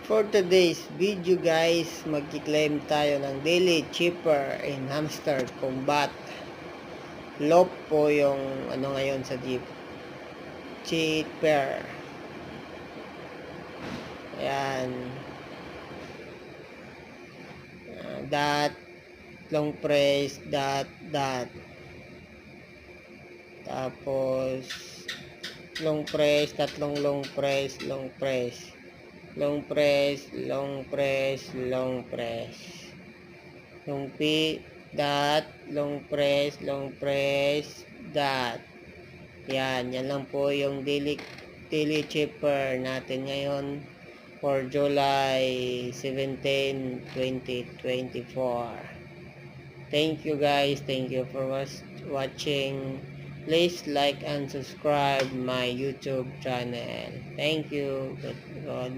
For today's video guys, magki-claim tayo ng daily cheaper in hamster combat. Loop po yung ano ngayon sa jeep. Cheaper. Ayan. Dot. Long press. Dot. Tapos long press. Tatlong long press. Long press. Long press, long press, long press. Long P, dot, long press, dot. Yan lang po yung daily cheaper natin ngayon for July 17, 2024. Thank you guys. Thank you for watching. Please like and subscribe my YouTube channel. Thank you. God